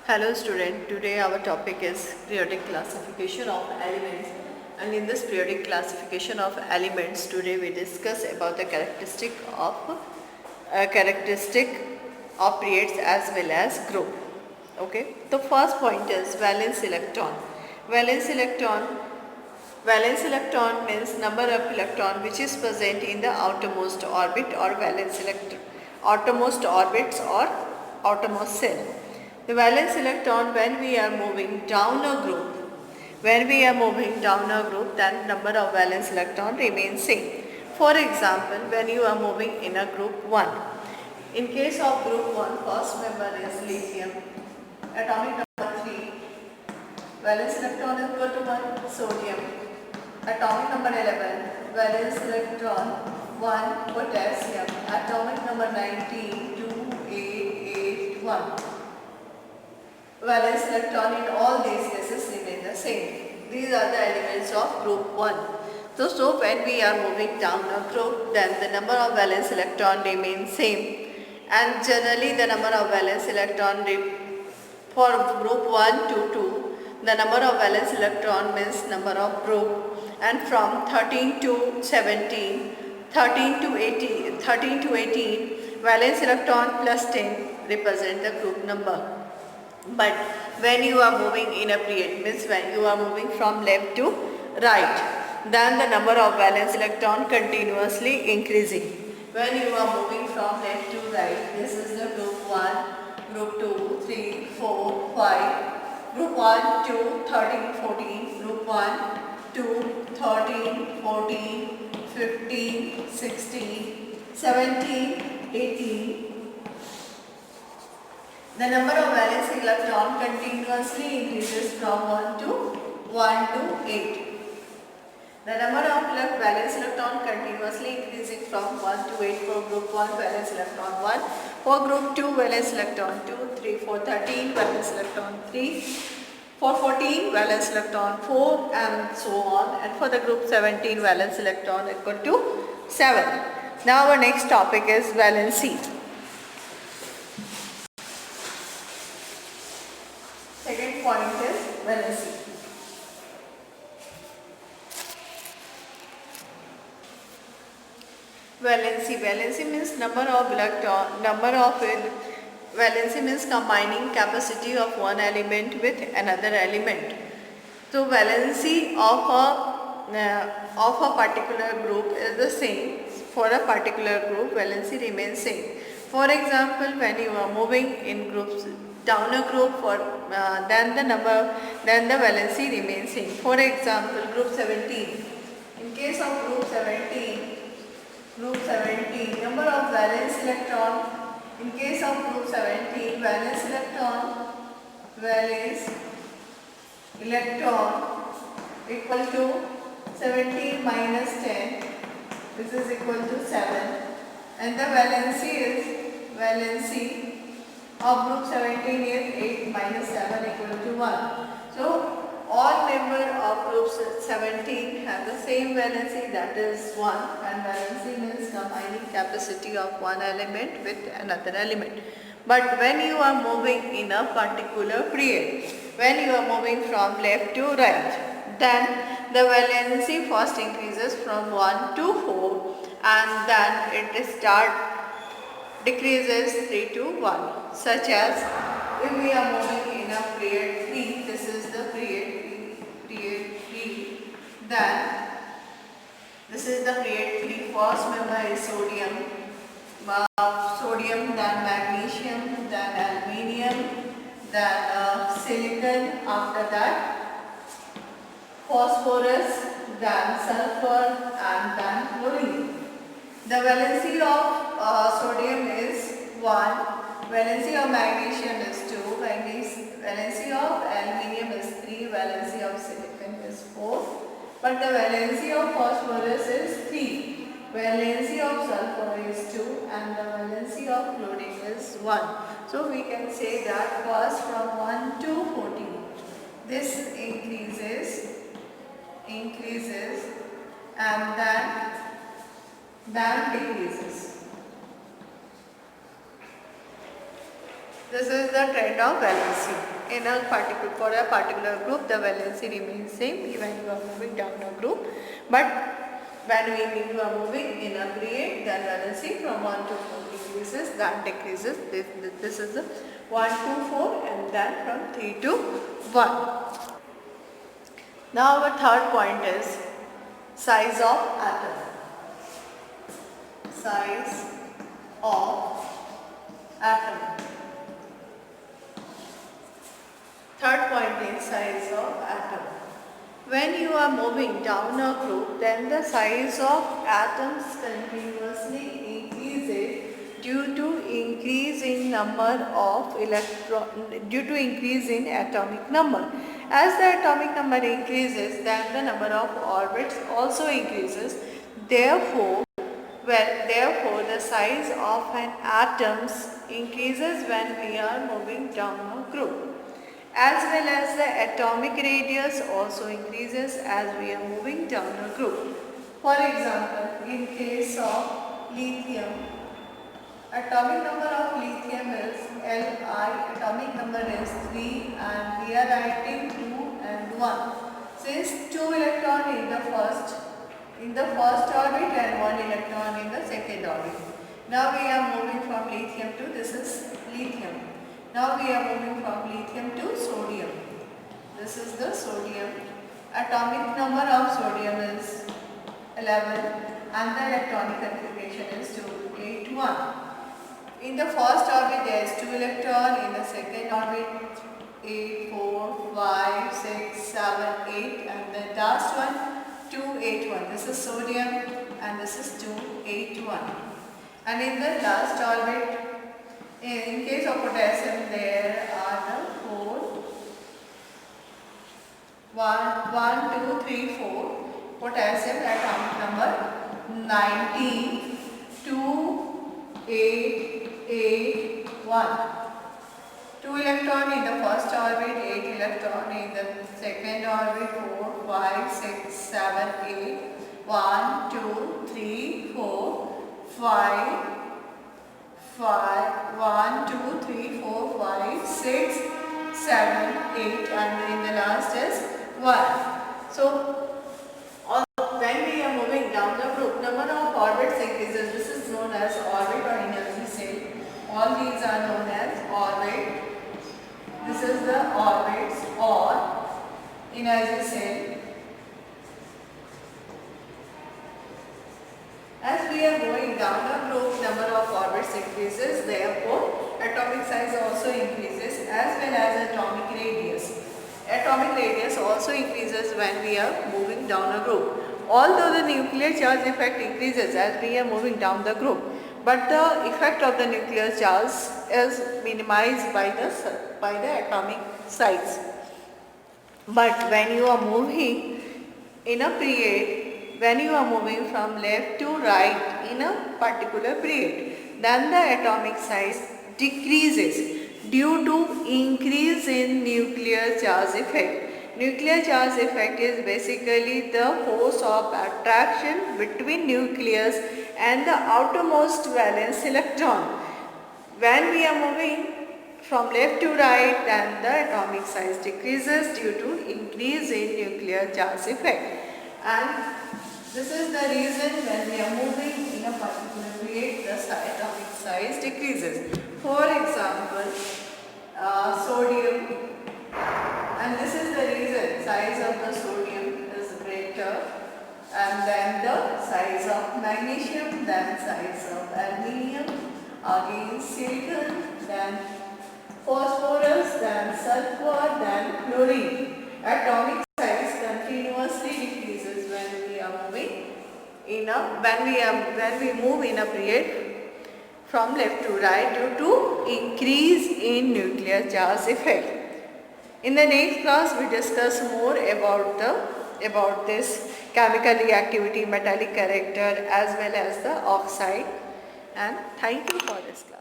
Hello student, today our topic is periodic classification of elements, and in this periodic classification of elements today we discuss about the characteristic of periods as well as group. Okay, the first point is valence electron. Valence electron Valence electron means number of electron which is present in the outermost orbit or outermost orbits or outermost cell. The valence electron, when we are moving down a group, then number of valence electron remains same. For example, when you are moving in a group 1, in case of group 1, first member is lithium, atomic number 3, valence electron is equal to 1, sodium, atomic number 11, valence electron 1, potassium, atomic number 19, 2, 8, 8, 1. Valence electron in all these cases remain the same. These are the elements of group 1. So when we are moving down a group, then the number of valence electron remains same, and generally the number of valence electron for group 1 to 2, the number of valence electron means number of group, and from 13 to 17, 13 to 18, valence electron plus 10 represent the group number. But when you are moving in a period, means when you are moving from left to right, then the number of valence electron continuously increasing. When you are moving from left to right, this is the group 1, group 2, 3, 4, 5, group 1, 2, 13, 14, group 1, 2, 13, 14, 15, 16, 17, 18. The number of valence electron continuously increases from 1 to 8. The number of valence electron continuously increasing from 1 to 8 for group 1, valence electron 1, for group 2, valence electron 2, 3, 4, 13, valence electron 3, for 14, valence electron 4, and so on, and for the group 17, valence electron equal to 7. Now our next topic is valency. Second point is valency. Valency means valency means combining capacity of one element with another element. So valency of a particular group is the same. For a particular group, valency remains same. For example, when you are moving in groups down a group, then the valency remains same. For example, group 17. In case of group 17, number of valence electron. In case of group 17, valence electron equal to 17 minus 10. This is equal to 7, and the valency of group 17 is 8 minus 7 equal to 1. So all members of group 17 have the same valency, that is 1, and valency means combining capacity of one element with another element. But when you are moving in a particular period, when you are moving from left to right, then the valency first increases from 1 to 4, and then it decreases 3 to 1, such as if we are moving in a period 3, this is the period 3, then this is the period 3, first member is sodium, then magnesium, then aluminium, then silicon, after that phosphorus, then sulfur, and then chlorine. The valency of sodium is 1, valency of magnesium is 2, valency of aluminium is 3, valency of silicon is 4, but the valency of phosphorus is 3, valency of sulfur is 2, and the valency of chlorine is 1. So we can say that first from 1 to 14, this increases, and then decreases. This is the trend of valency. in a particular group the valency remains same when you are moving down a group, but when you are moving in a period, then valency from 1 to 4 increases, then decreases. This is the 1 to 4 and then from 3 to 1. Now our third point is size of atom. Size of atom. Third point is size of atom. When you are moving down a group, then the size of atoms continuously increases due to increase in increase in atomic number. As the atomic number increases, then the number of orbits also increases. Therefore, the size of an atom increases when we are moving down a group. As well as the atomic radius also increases as we are moving down a group. For example, in case of lithium, atomic number of lithium is Li, atomic number is 3 and we are writing 2 and 1. Since 2 electron in the first orbit and 1 electron in the second orbit. Now we are moving from lithium to this is lithium. Now we are moving from lithium to sodium. This is the sodium. Atomic number of sodium is 11 and the electronic configuration is 281. In the first orbit there is 2 electron, in the second orbit 8, 4, 5, 6, 7, 8 and the last one 281. This is sodium and this is 281. And in the last orbit, in case of potassium, there are the 4, 1, 2, 3, 4. Potassium atomic number 19, 2, 8, 8, 1. 2 electron in the first orbit, 8 electron in the second orbit, 4, 5, 6, 7, 8, 1, 2, 3, 4, 5, 1, 2, 3, 4, 5, 6, 7, 8 and in the last is 1. So, when we are moving down the group, number of orbits increases. This is known as orbit or energy cell. All these are known as orbit. This is the orbits or energy cell. As we are going down the group, number of orbits increases, therefore atomic size also increases as well as atomic radius. Atomic radius also increases when we are moving down a group. Although the nuclear charge effect increases as we are moving down the group, but the effect of the nuclear charge is minimized by the atomic size. But when you are moving in a period, when you are moving from left to right in a particular period, then the atomic size decreases due to increase in nuclear charge effect. Nuclear charge effect is basically the force of attraction between nucleus and the outermost valence electron. When we are moving from left to right, then the atomic size decreases due to increase in nuclear charge effect. And this is the reason when we are moving in a particular period, the atomic size decreases. For example, sodium, and this is the reason size of the sodium is greater, and then the size of magnesium, then size of aluminium, again silicon, then phosphorus, then sulfur, then chlorine. Atomic size continuously decreases when we are moving when we move in a period from left to right due to increase in nuclear charge effect. In the next class, we discuss more about this chemical reactivity, metallic character as well as the oxide. And thank you for this class.